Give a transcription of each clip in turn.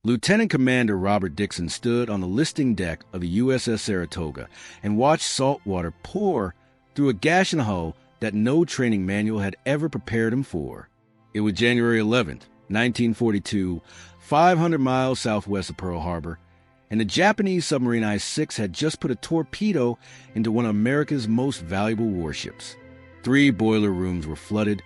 Lieutenant Commander Robert Dixon stood on the listing deck of the USS Saratoga and watched salt water pour through a gash in the hull that no training manual had ever prepared him for. It was January 11th, 1942, 500 miles southwest of Pearl Harbor, and the Japanese submarine I-6 had just put a torpedo into one of America's most valuable warships. 3 boiler rooms were flooded,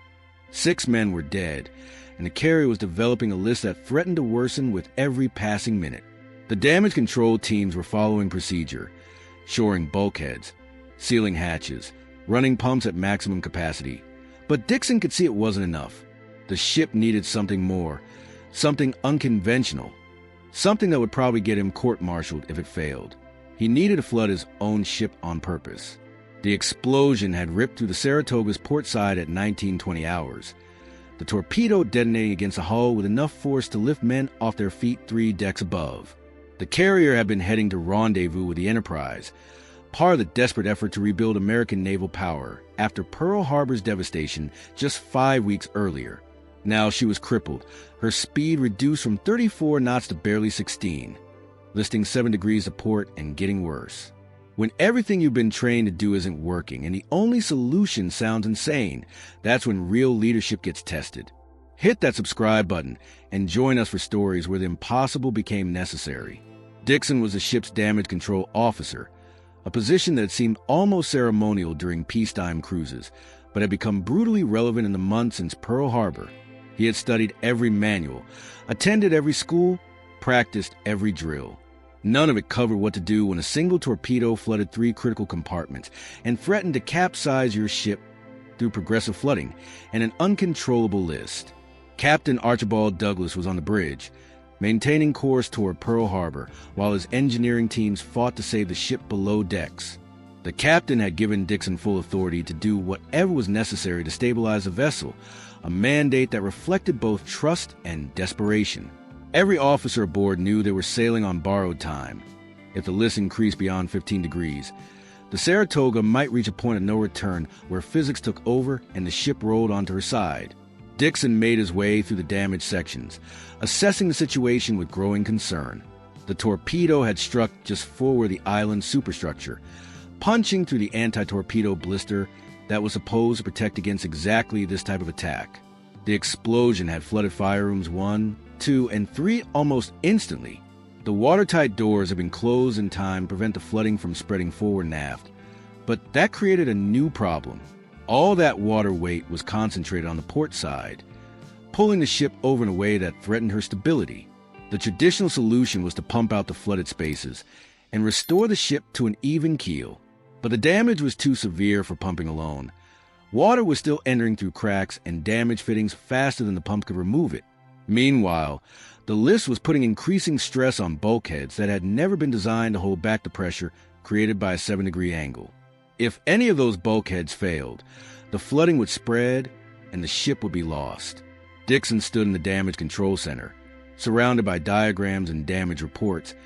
6 men were dead, and the carrier was developing a list that threatened to worsen with every passing minute. The damage control teams were following procedure, shoring bulkheads, sealing hatches, running pumps at maximum capacity. But Dixon could see it wasn't enough. The ship needed something more, something unconventional, something that would probably get him court-martialed if it failed. He needed to flood his own ship on purpose. The explosion had ripped through the Saratoga's port side at 1920 hours, the torpedo detonating against the hull with enough force to lift men off their feet 3 decks above. The carrier had been heading to rendezvous with the Enterprise, part of the desperate effort to rebuild American naval power after Pearl Harbor's devastation just 5 weeks earlier. Now she was crippled, her speed reduced from 34 knots to barely 16, listing 7 degrees to port and getting worse. When everything you've been trained to do isn't working and the only solution sounds insane, that's when real leadership gets tested. Hit that subscribe button and join us for stories where the impossible became necessary. Dixon was the ship's damage control officer, a position that seemed almost ceremonial during peacetime cruises, but had become brutally relevant in the months since Pearl Harbor. He had studied every manual, attended every school, practiced every drill. None of it covered what to do when a single torpedo flooded 3 critical compartments and threatened to capsize your ship through progressive flooding and an uncontrollable list. Captain Archibald Douglas was on the bridge, maintaining course toward Pearl Harbor, while his engineering teams fought to save the ship below decks. The captain had given Dixon full authority to do whatever was necessary to stabilize the vessel, a mandate that reflected both trust and desperation. Every officer aboard knew they were sailing on borrowed time. If the list increased beyond 15 degrees, the Saratoga might reach a point of no return where physics took over and the ship rolled onto her side. Dixon made his way through the damaged sections, assessing the situation with growing concern. The torpedo had struck just forward the island's superstructure, punching through the anti-torpedo blister that was supposed to protect against exactly this type of attack. The explosion had flooded fire rooms 1, 2, and 3 almost instantly. The watertight doors had been closed in time to prevent the flooding from spreading forward and aft. But that created a new problem. All that water weight was concentrated on the port side, pulling the ship over in a way that threatened her stability. The traditional solution was to pump out the flooded spaces and restore the ship to an even keel. But the damage was too severe for pumping alone. Water was still entering through cracks and damaged fittings faster than the pump could remove it. Meanwhile, the list was putting increasing stress on bulkheads that had never been designed to hold back the pressure created by a 7-degree angle. If any of those bulkheads failed, the flooding would spread and the ship would be lost. Dixon stood in the damage control center, surrounded by diagrams and damage reports,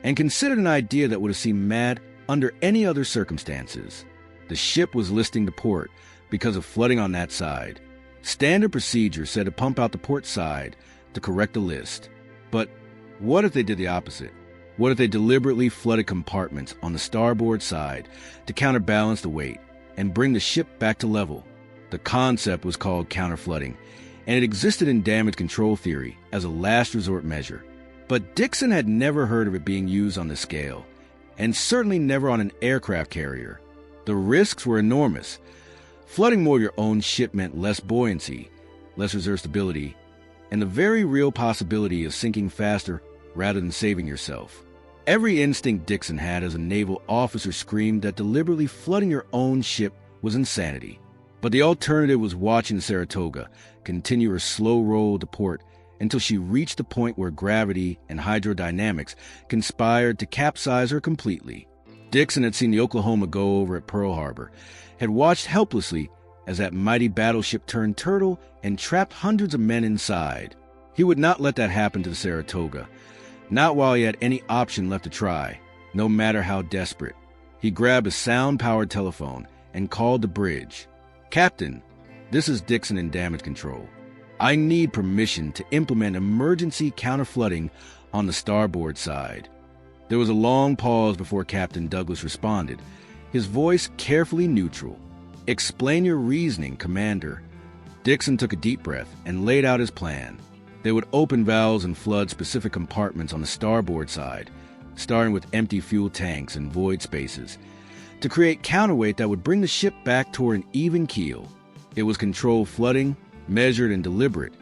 and considered an idea that would have seemed mad under any other circumstances. The ship was listing to port because of flooding on that side. Standard procedure said to pump out the port side to correct the list. But what if they did the opposite? What if they deliberately flooded compartments on the starboard side to counterbalance the weight and bring the ship back to level? The concept was called counterflooding, and it existed in damage control theory as a last resort measure. But Dixon had never heard of it being used on this scale, and certainly never on an aircraft carrier. The risks were enormous. Flooding more of your own ship meant less buoyancy, less reserve stability, and the very real possibility of sinking faster rather than saving yourself. Every instinct Dixon had as a naval officer screamed that deliberately flooding your own ship was insanity. But the alternative was watching the Saratoga continue her slow roll to port until she reached the point where gravity and hydrodynamics conspired to capsize her completely. Dixon had seen the Oklahoma go over at Pearl Harbor, had watched helplessly as that mighty battleship turned turtle and trapped hundreds of men inside. He would not let that happen to the Saratoga, not while he had any option left to try, no matter how desperate. He grabbed a sound-powered telephone and called the bridge. "Captain, this is Dixon in damage control. I need permission to implement emergency counterflooding on the starboard side. There was a long pause before Captain Douglas responded, his voice carefully neutral. "Explain your reasoning, Commander." Dixon took a deep breath and laid out his plan. They would open valves and flood specific compartments on the starboard side, starting with empty fuel tanks and void spaces, to create counterweight that would bring the ship back toward an even keel. It was controlled flooding, measured and deliberate,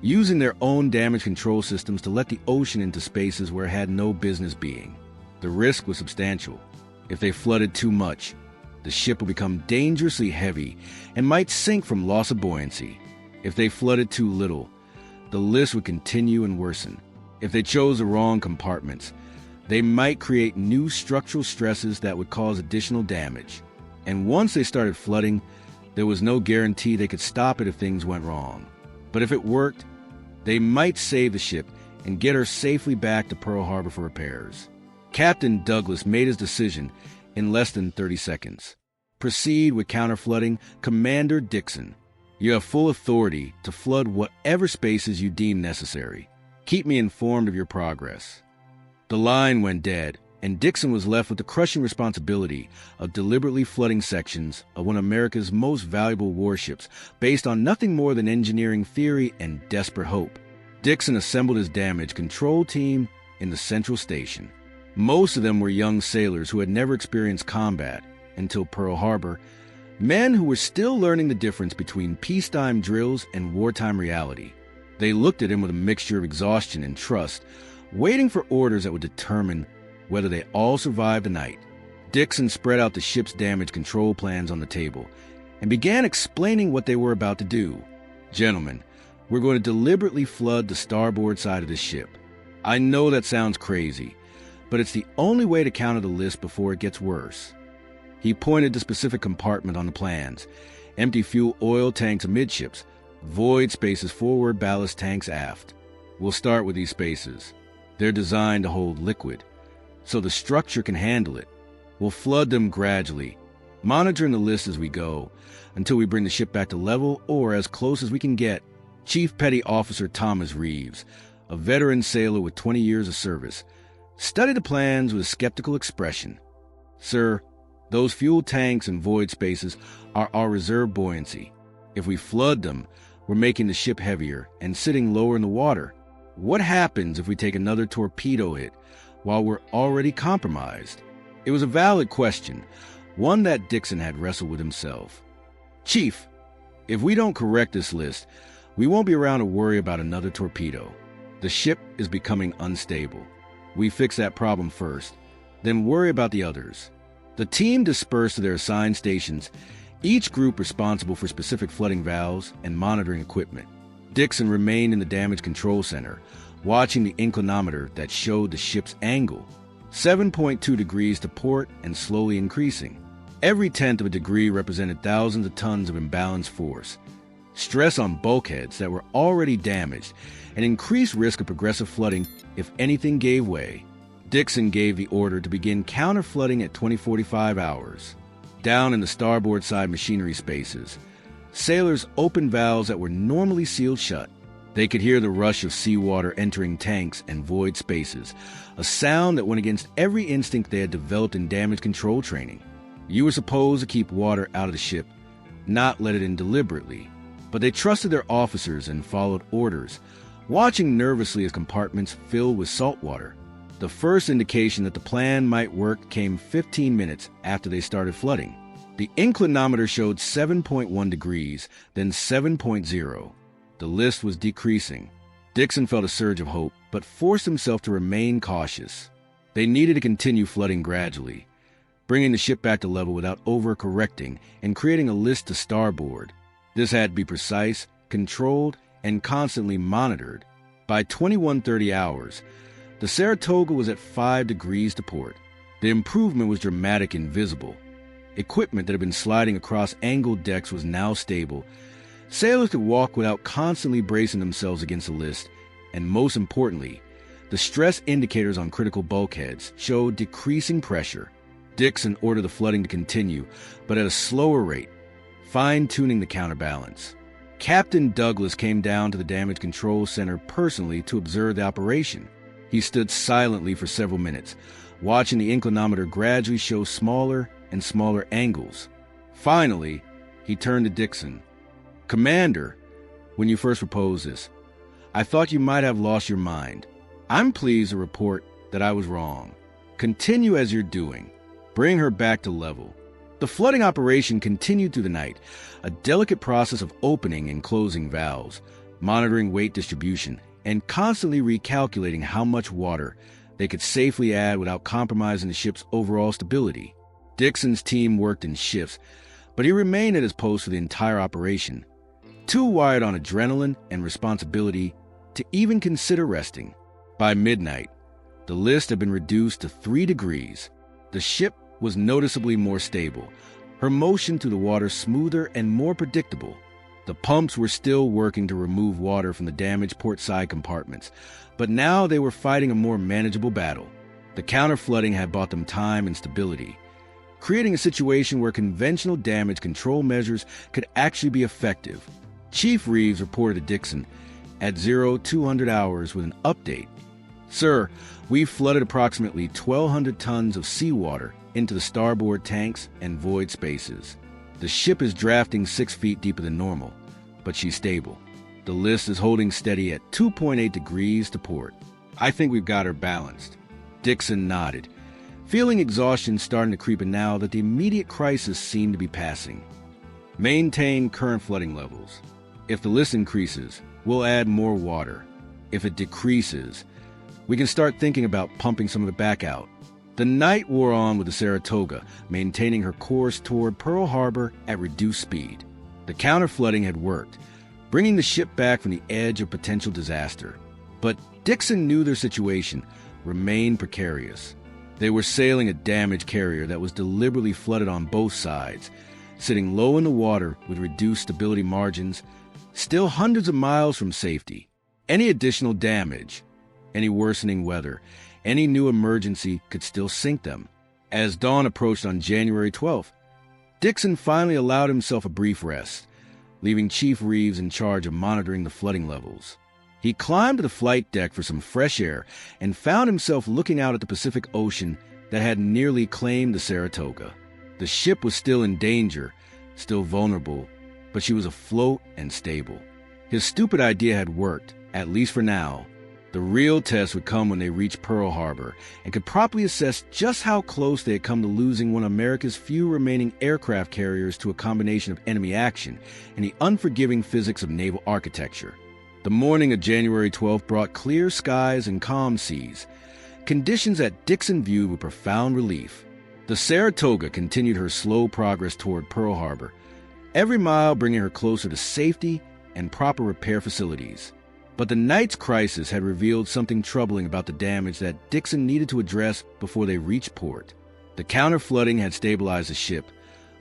using their own damage control systems to let the ocean into spaces where it had no business being. The risk was substantial. If they flooded too much, the ship would become dangerously heavy and might sink from loss of buoyancy. If they flooded too little, the list would continue and worsen. If they chose the wrong compartments, they might create new structural stresses that would cause additional damage. And once they started flooding, there was no guarantee they could stop it if things went wrong. But if it worked, they might save the ship and get her safely back to Pearl Harbor for repairs. Captain Douglas made his decision in less than 30 seconds. Proceed with counterflooding, Commander Dixon. You have full authority to flood whatever spaces you deem necessary. Keep me informed of your progress. The line went dead, and Dixon was left with the crushing responsibility of deliberately flooding sections of one of America's most valuable warships based on nothing more than engineering theory and desperate hope. Dixon assembled his damage control team in the central station. Most of them were young sailors who had never experienced combat until Pearl Harbor, men who were still learning the difference between peacetime drills and wartime reality. They looked at him with a mixture of exhaustion and trust, waiting for orders that would determine whether they all survived the night. Dixon spread out the ship's damage control plans on the table and began explaining what they were about to do. "Gentlemen, we're going to deliberately flood the starboard side of the ship. I know that sounds crazy, but it's the only way to counter the list before it gets worse." He pointed to specific compartment on the plans: empty fuel oil tanks amidships, void spaces forward, ballast tanks aft. "We'll start with these spaces. They're designed to hold liquid, so the structure can handle it. We'll flood them gradually, monitoring the list as we go, until we bring the ship back to level or as close as we can get." Chief Petty Officer Thomas Reeves, a veteran sailor with 20 years of service, studied the plans with a skeptical expression. "Sir, those fuel tanks and void spaces are our reserve buoyancy. If we flood them, we're making the ship heavier and sitting lower in the water. What happens if we take another torpedo hit while we're already compromised?" It was a valid question, one that Dixon had wrestled with himself. "Chief, if we don't correct this list, we won't be around to worry about another torpedo. The ship is becoming unstable. We fix that problem first, then worry about the others." The team dispersed to their assigned stations, each group responsible for specific flooding valves and monitoring equipment. Dixon remained in the damage control center, watching the inclinometer that showed the ship's angle, 7.2 degrees to port and slowly increasing. Every tenth of a degree represented thousands of tons of imbalanced force, stress on bulkheads that were already damaged, and increased risk of progressive flooding if anything gave way. Dixon gave the order to begin counter-flooding at 2045 hours. Down in the starboard side machinery spaces, sailors opened valves that were normally sealed shut. They could hear the rush of seawater entering tanks and void spaces, a sound that went against every instinct they had developed in damage control training. You were supposed to keep water out of the ship, not let it in deliberately. But they trusted their officers and followed orders, watching nervously as compartments filled with salt water. The first indication that the plan might work came 15 minutes after they started flooding. The inclinometer showed 7.1 degrees, then 7.0. The list was decreasing. Dixon felt a surge of hope, but forced himself to remain cautious. They needed to continue flooding gradually, bringing the ship back to level without over-correcting and creating a list to starboard. This had to be precise, controlled, and constantly monitored. By 21:30 hours, the Saratoga was at 5 degrees to port. The improvement was dramatic and visible. Equipment that had been sliding across angled decks was now stable. Sailors could walk without constantly bracing themselves against the list, and most importantly, the stress indicators on critical bulkheads showed decreasing pressure. Dixon ordered the flooding to continue, but at a slower rate, fine-tuning the counterbalance. Captain Douglas came down to the damage control center personally to observe the operation. He stood silently for several minutes, watching the inclinometer gradually show smaller and smaller angles. Finally, he turned to Dixon. "Commander, when you first proposed this, I thought you might have lost your mind. I'm pleased to report that I was wrong. Continue as you're doing. Bring her back to level." The flooding operation continued through the night, a delicate process of opening and closing valves, monitoring weight distribution, and constantly recalculating how much water they could safely add without compromising the ship's overall stability. Dixon's team worked in shifts, but he remained at his post for the entire operation, too wired on adrenaline and responsibility to even consider resting. By midnight, the list had been reduced to 3 degrees. The ship was noticeably more stable, her motion through the water smoother and more predictable. The pumps were still working to remove water from the damaged port-side compartments, but now they were fighting a more manageable battle. The counter-flooding had bought them time and stability, creating a situation where conventional damage control measures could actually be effective. Chief Reeves reported to Dixon at 0200 hours with an update. "Sir, we've flooded approximately 1,200 tons of seawater into the starboard tanks and void spaces. The ship is drafting 6 feet deeper than normal, but she's stable. The list is holding steady at 2.8 degrees to port. I think we've got her balanced." Dixon nodded, feeling exhaustion starting to creep in now that the immediate crisis seemed to be passing. "Maintain current flooding levels. If the list increases, we'll add more water. If it decreases, we can start thinking about pumping some of it back out." The night wore on with the Saratoga, maintaining her course toward Pearl Harbor at reduced speed. The counter-flooding had worked, bringing the ship back from the edge of potential disaster. But Dixon knew their situation remained precarious. They were sailing a damaged carrier that was deliberately flooded on both sides, sitting low in the water with reduced stability margins, still hundreds of miles from safety. Any additional damage, any worsening weather, any new emergency could still sink them. As dawn approached on January 12th, Dixon finally allowed himself a brief rest, leaving Chief Reeves in charge of monitoring the flooding levels. He climbed to the flight deck for some fresh air and found himself looking out at the Pacific Ocean that had nearly claimed the Saratoga. The ship was still in danger, still vulnerable, but she was afloat and stable. His stupid idea had worked, at least for now. The real test would come when they reached Pearl Harbor and could properly assess just how close they had come to losing one of America's few remaining aircraft carriers to a combination of enemy action and the unforgiving physics of naval architecture. The morning of January 12th brought clear skies and calm seas, conditions that Dixon viewed with profound relief. The Saratoga continued her slow progress toward Pearl Harbor, every mile bringing her closer to safety and proper repair facilities. But the night's crisis had revealed something troubling about the damage that Dixon needed to address before they reached port. The counter-flooding had stabilized the ship,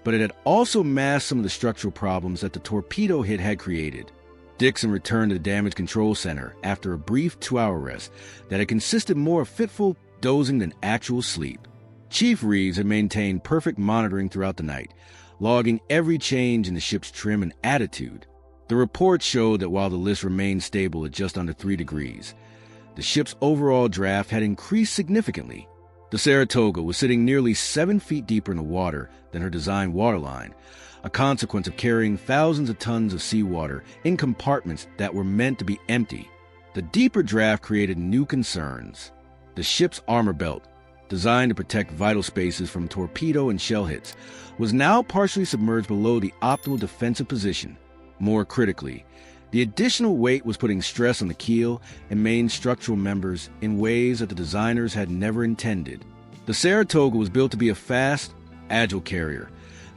but it had also masked some of the structural problems that the torpedo hit had created. Dixon returned to the damage control center after a brief 2-hour rest that had consisted more of fitful dozing than actual sleep. Chief Reeves had maintained perfect monitoring throughout the night, logging every change in the ship's trim and attitude. The report showed that while the list remained stable at just under 3 degrees, the ship's overall draft had increased significantly. The Saratoga was sitting nearly 7 feet deeper in the water than her design waterline, a consequence of carrying thousands of tons of seawater in compartments that were meant to be empty. The deeper draft created new concerns. The ship's armor belt, designed to protect vital spaces from torpedo and shell hits, was now partially submerged below the optimal defensive position. More critically, the additional weight was putting stress on the keel and main structural members in ways that the designers had never intended. The Saratoga was built to be a fast, agile carrier,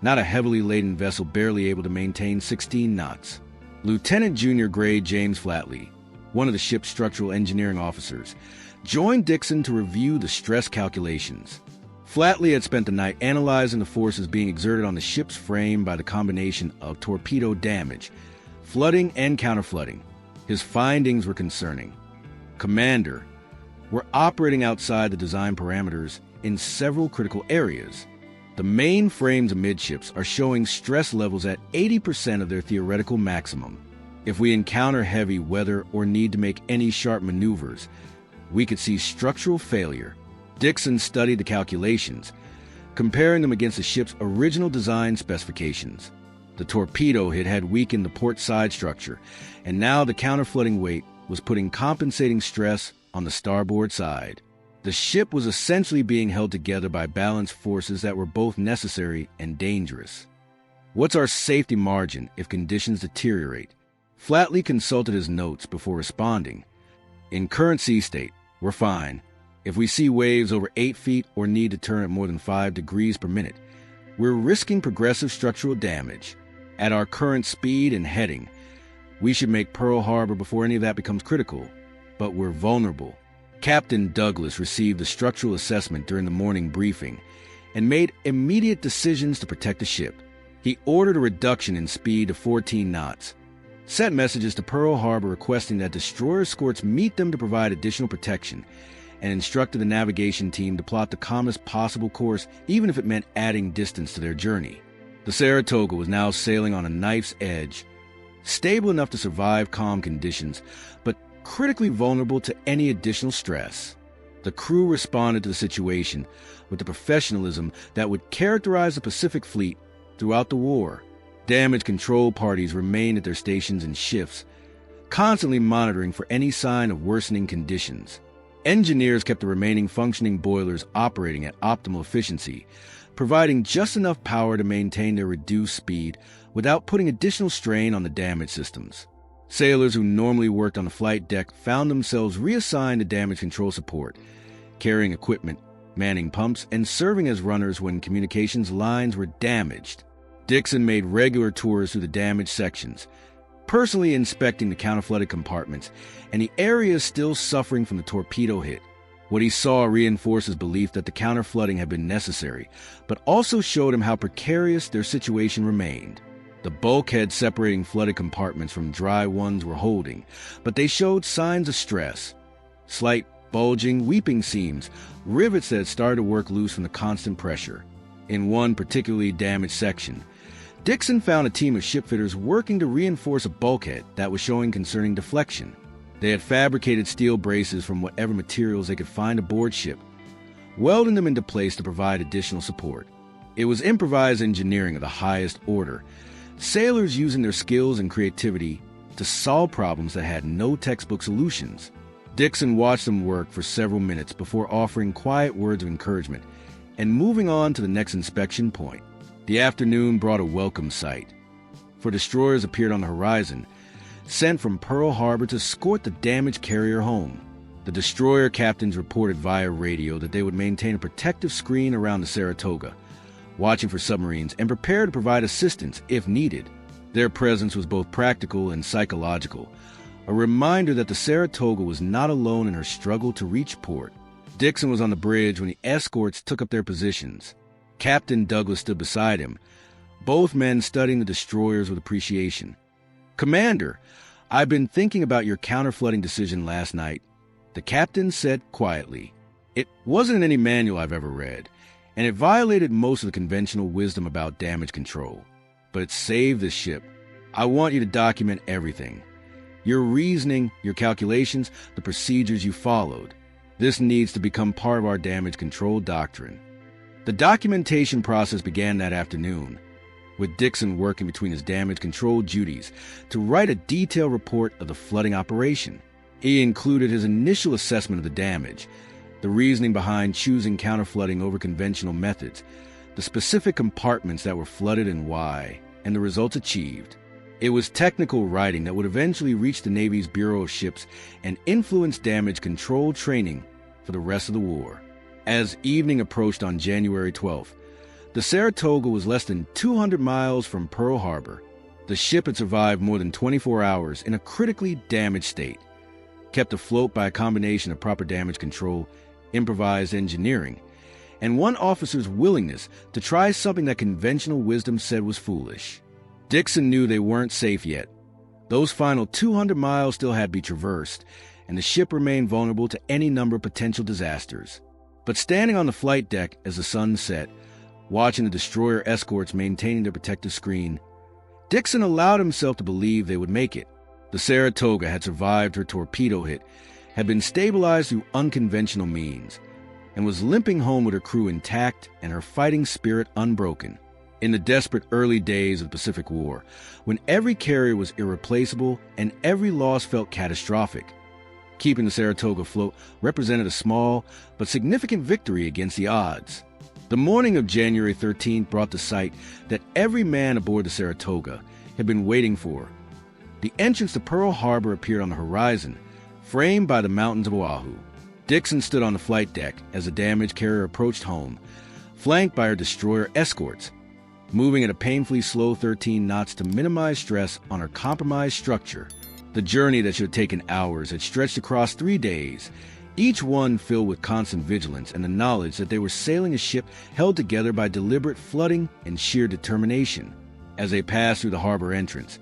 not a heavily laden vessel barely able to maintain 16 knots. Lieutenant Junior Grade James Flatley, one of the ship's structural engineering officers, joined Dixon to review the stress calculations. Flatley had spent the night analyzing the forces being exerted on the ship's frame by the combination of torpedo damage, flooding, and counterflooding. His findings were concerning. "Commander, we're operating outside the design parameters in several critical areas. The main frames amidships are showing stress levels at 80% of their theoretical maximum. If we encounter heavy weather or need to make any sharp maneuvers, we could see structural failure. Dixon studied the calculations, comparing them against the ship's original design specifications. The torpedo hit had weakened the port side structure, and now the counterflooding weight was putting compensating stress on the starboard side. The ship was essentially being held together by balanced forces that were both necessary and dangerous. What's our safety margin if conditions deteriorate? Flatley consulted his notes before responding. In current sea state, we're fine. If we see waves over 8 feet or need to turn at more than 5 degrees per minute, we're risking progressive structural damage. At our current speed and heading, we should make Pearl Harbor before any of that becomes critical. But we're vulnerable. Captain Douglas received the structural assessment during the morning briefing and made immediate decisions to protect the ship. He ordered a reduction in speed to 14 knots, sent messages to Pearl Harbor requesting that destroyer escorts meet them to provide additional protection, and instructed the navigation team to plot the calmest possible course, even if it meant adding distance to their journey. The Saratoga was now sailing on a knife's edge, stable enough to survive calm conditions, but critically vulnerable to any additional stress. The crew responded to the situation with the professionalism that would characterize the Pacific Fleet throughout the war. Damage control parties remained at their stations in shifts, constantly monitoring for any sign of worsening conditions. Engineers kept the remaining functioning boilers operating at optimal efficiency, providing just enough power to maintain their reduced speed without putting additional strain on the damaged systems. Sailors who normally worked on the flight deck found themselves reassigned to damage control support, carrying equipment, manning pumps, and serving as runners when communications lines were damaged. Dixon made regular tours through the damaged sections, personally inspecting the counterflooded compartments and the areas still suffering from the torpedo hit. What he saw reinforced his belief that the counterflooding had been necessary, but also showed him how precarious their situation remained. The bulkheads separating flooded compartments from dry ones were holding, but they showed signs of stress. Slight bulging, weeping seams, rivets that had started to work loose from the constant pressure. In one particularly damaged section, Dixon found a team of shipfitters working to reinforce a bulkhead that was showing concerning deflection. They had fabricated steel braces from whatever materials they could find aboard ship, welding them into place to provide additional support. It was improvised engineering of the highest order, sailors using their skills and creativity to solve problems that had no textbook solutions. Dixon watched them work for several minutes before offering quiet words of encouragement and moving on to the next inspection point. The afternoon brought a welcome sight, for destroyers appeared on the horizon, sent from Pearl Harbor to escort the damaged carrier home. The destroyer captains reported via radio that they would maintain a protective screen around the Saratoga, watching for submarines and prepare to provide assistance if needed. Their presence was both practical and psychological, a reminder that the Saratoga was not alone in her struggle to reach port. Dixon was on the bridge when the escorts took up their positions. Captain Douglas stood beside him, both men studying the destroyers with appreciation. "Commander, I've been thinking about your counterflooding decision last night," the captain said quietly. "It wasn't in any manual I've ever read, and it violated most of the conventional wisdom about damage control. But it saved this ship. I want you to document everything. Your reasoning, your calculations, the procedures you followed. This needs to become part of our damage control doctrine." The documentation process began that afternoon, with Dixon working between his damage control duties to write a detailed report of the flooding operation. He included his initial assessment of the damage, the reasoning behind choosing counterflooding over conventional methods, the specific compartments that were flooded and why, and the results achieved. It was technical writing that would eventually reach the Navy's Bureau of Ships and influence damage control training for the rest of the war. As evening approached on January 12th, the Saratoga was less than 200 miles from Pearl Harbor. The ship had survived more than 24 hours in a critically damaged state, kept afloat by a combination of proper damage control, improvised engineering, and one officer's willingness to try something that conventional wisdom said was foolish. Dixon knew they weren't safe yet. Those final 200 miles still had to be traversed, and the ship remained vulnerable to any number of potential disasters. But standing on the flight deck as the sun set, watching the destroyer escorts maintaining their protective screen, Dixon allowed himself to believe they would make it. The Saratoga had survived her torpedo hit had been stabilized through unconventional means and was limping home with her crew intact and her fighting spirit unbroken. In the desperate early days of the Pacific War, when every carrier was irreplaceable and every loss felt catastrophic, keeping the Saratoga afloat represented a small but significant victory against the odds. The morning of January 13th brought the sight that every man aboard the Saratoga had been waiting for. The entrance to Pearl Harbor appeared on the horizon, framed by the mountains of Oahu. Dixon stood on the flight deck as the damaged carrier approached home, flanked by her destroyer escorts, moving at a painfully slow 13 knots to minimize stress on her compromised structure. The journey that should have taken hours had stretched across 3 days, each one filled with constant vigilance and the knowledge that they were sailing a ship held together by deliberate flooding and sheer determination. As they passed through the harbor entrance,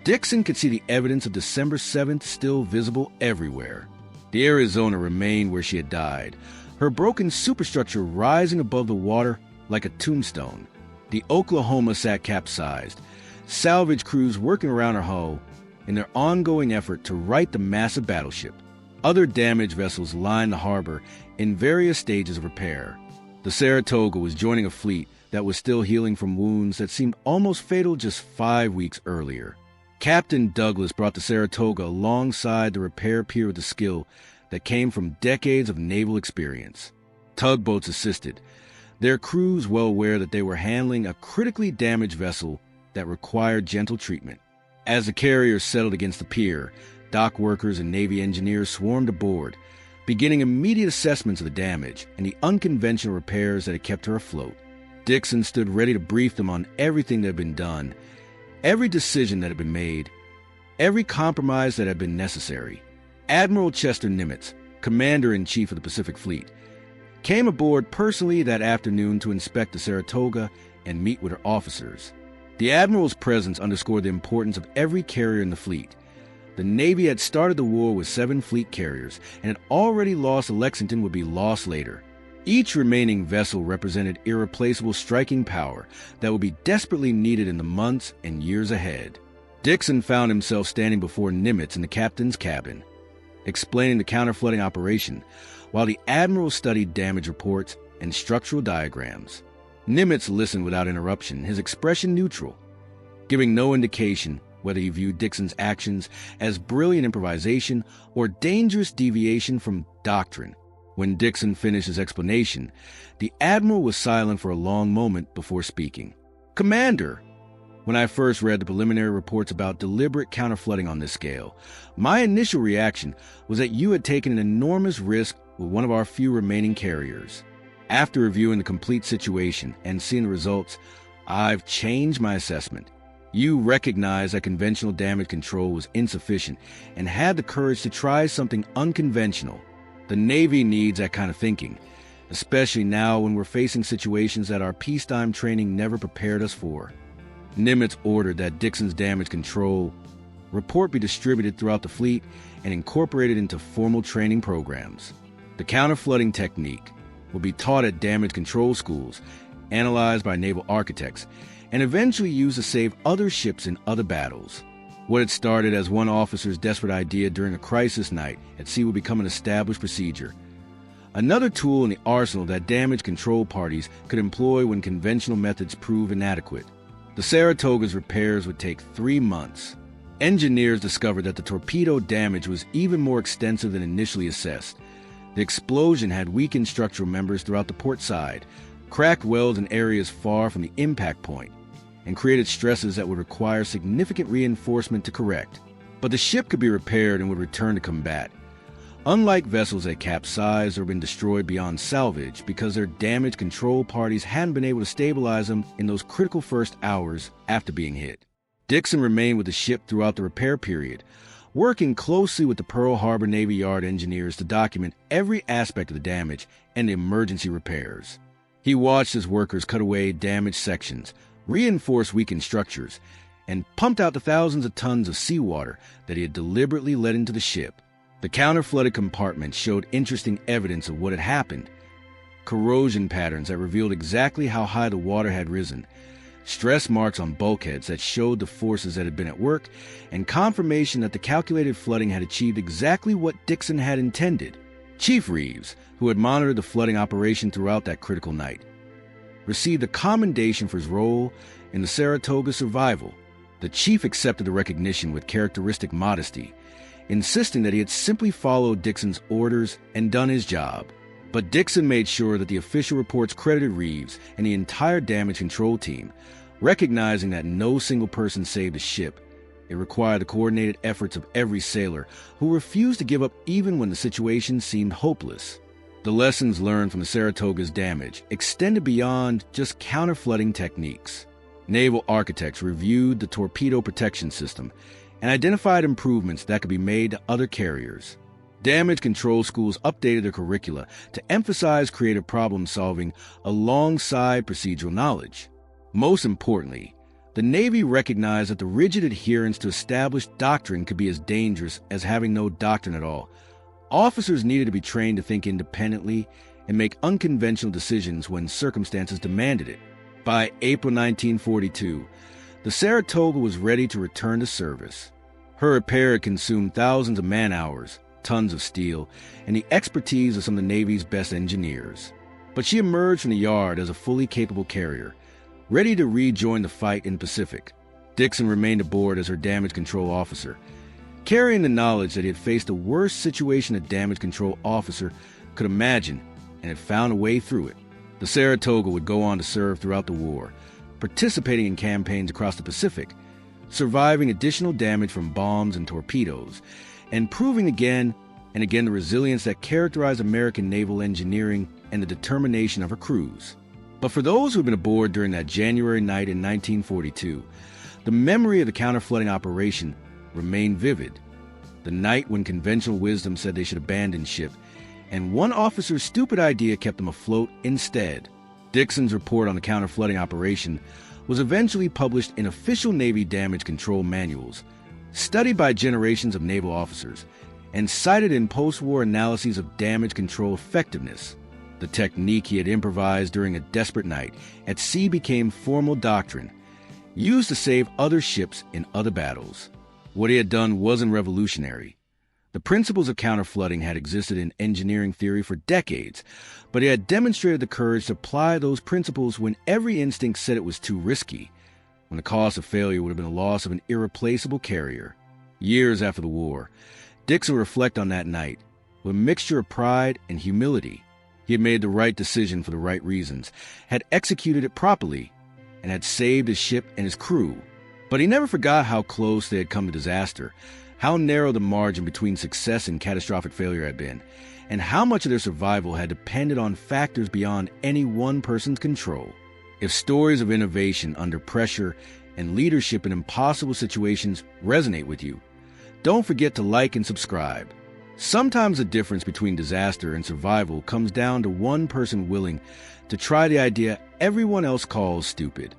Dixon could see the evidence of December 7th still visible everywhere. The Arizona remained where she had died, her broken superstructure rising above the water like a tombstone. The Oklahoma sat capsized, salvage crews working around her hull in their ongoing effort to right the massive battleship. Other damaged vessels lined the harbor in various stages of repair. The Saratoga was joining a fleet that was still healing from wounds that seemed almost fatal just 5 weeks earlier. Captain Douglas brought the Saratoga alongside the repair pier with the skill that came from decades of naval experience. Tugboats assisted, their crews well aware that they were handling a critically damaged vessel that required gentle treatment. As the carrier settled against the pier, dock workers and Navy engineers swarmed aboard, beginning immediate assessments of the damage and the unconventional repairs that had kept her afloat. Dixon stood ready to brief them on everything that had been done, every decision that had been made, every compromise that had been necessary. Admiral Chester Nimitz, Commander-in-Chief of the Pacific Fleet, came aboard personally that afternoon to inspect the Saratoga and meet with her officers. The Admiral's presence underscored the importance of every carrier in the fleet. The Navy had started the war with 7 fleet carriers and had already lost Lexington would be lost later. Each remaining vessel represented irreplaceable striking power that would be desperately needed in the months and years ahead. Dixon found himself standing before Nimitz in the captain's cabin, explaining the counterflooding operation, while the Admiral studied damage reports and structural diagrams. Nimitz listened without interruption, his expression neutral, giving no indication whether he viewed Dixon's actions as brilliant improvisation or dangerous deviation from doctrine. When Dixon finished his explanation, the Admiral was silent for a long moment before speaking. "Commander, when I first read the preliminary reports about deliberate counterflooding on this scale, my initial reaction was that you had taken an enormous risk with one of our few remaining carriers. After reviewing the complete situation and seeing the results, I've changed my assessment. You recognized that conventional damage control was insufficient and had the courage to try something unconventional. The Navy needs that kind of thinking, especially now when we're facing situations that our peacetime training never prepared us for." Nimitz ordered that Dixon's damage control report be distributed throughout the fleet and incorporated into formal training programs. The counterflooding technique will be taught at damage control schools, analyzed by naval architects, and eventually used to save other ships in other battles. What had started as one officer's desperate idea during a crisis night at sea will become an established procedure. Another tool in the arsenal that damage control parties could employ when conventional methods prove inadequate. The Saratoga's repairs would take 3 months. Engineers discovered that the torpedo damage was even more extensive than initially assessed. The explosion had weakened structural members throughout the port side, cracked welds in areas far from the impact point, and created stresses that would require significant reinforcement to correct. But the ship could be repaired and would return to combat. Unlike vessels that capsized or been destroyed beyond salvage because their damage control parties hadn't been able to stabilize them in those critical first hours after being hit. Dixon remained with the ship throughout the repair period, working closely with the Pearl Harbor Navy Yard engineers to document every aspect of the damage and the emergency repairs. He watched as workers cut away damaged sections, reinforced weakened structures, and pumped out the thousands of tons of seawater that he had deliberately let into the ship. The counter-flooded compartment showed interesting evidence of what had happened. Corrosion patterns that revealed exactly how high the water had risen, stress marks on bulkheads that showed the forces that had been at work, and confirmation that the calculated flooding had achieved exactly what Dixon had intended. Chief Reeves, who had monitored the flooding operation throughout that critical night, received a commendation for his role in the Saratoga's survival. The chief accepted the recognition with characteristic modesty, insisting that he had simply followed Dixon's orders and done his job. But Dixon made sure that the official reports credited Reeves and the entire damage control team, recognizing that no single person saved the ship. It required the coordinated efforts of every sailor, who refused to give up even when the situation seemed hopeless. The lessons learned from the Saratoga's damage extended beyond just counter-flooding techniques. Naval architects reviewed the torpedo protection system and identified improvements that could be made to other carriers. Damage control schools updated their curricula to emphasize creative problem-solving alongside procedural knowledge. Most importantly, the Navy recognized that the rigid adherence to established doctrine could be as dangerous as having no doctrine at all. Officers needed to be trained to think independently and make unconventional decisions when circumstances demanded it. By April 1942, the Saratoga was ready to return to service. Her repair had consumed thousands of man-hours, tons of steel, and the expertise of some of the Navy's best engineers. But she emerged from the yard as a fully capable carrier, ready to rejoin the fight in the Pacific. Dixon remained aboard as her damage control officer, carrying the knowledge that he had faced the worst situation a damage control officer could imagine and had found a way through it. The Saratoga would go on to serve throughout the war, participating in campaigns across the Pacific, surviving additional damage from bombs and torpedoes, and proving again and again the resilience that characterized American naval engineering and the determination of her crews. But for those who had been aboard during that January night in 1942, the memory of the counter-flooding operation remained vivid. The night when conventional wisdom said they should abandon ship, and one officer's stupid idea kept them afloat instead. Dixon's report on the counter-flooding operation was eventually published in official Navy damage control manuals, studied by generations of naval officers, and cited in post-war analyses of damage control effectiveness. The technique he had improvised during a desperate night at sea became formal doctrine, used to save other ships in other battles. What he had done wasn't revolutionary. The principles of counter-flooding had existed in engineering theory for decades, but he had demonstrated the courage to apply those principles when every instinct said it was too risky, when the cost of failure would have been the loss of an irreplaceable carrier. Years after the war, Dixon would reflect on that night with a mixture of pride and humility. He had made the right decision for the right reasons, had executed it properly, and had saved his ship and his crew. But he never forgot how close they had come to disaster, how narrow the margin between success and catastrophic failure had been, and how much of their survival had depended on factors beyond any one person's control. If stories of innovation under pressure and leadership in impossible situations resonate with you, don't forget to like and subscribe. Sometimes the difference between disaster and survival comes down to one person willing to try the idea everyone else calls stupid.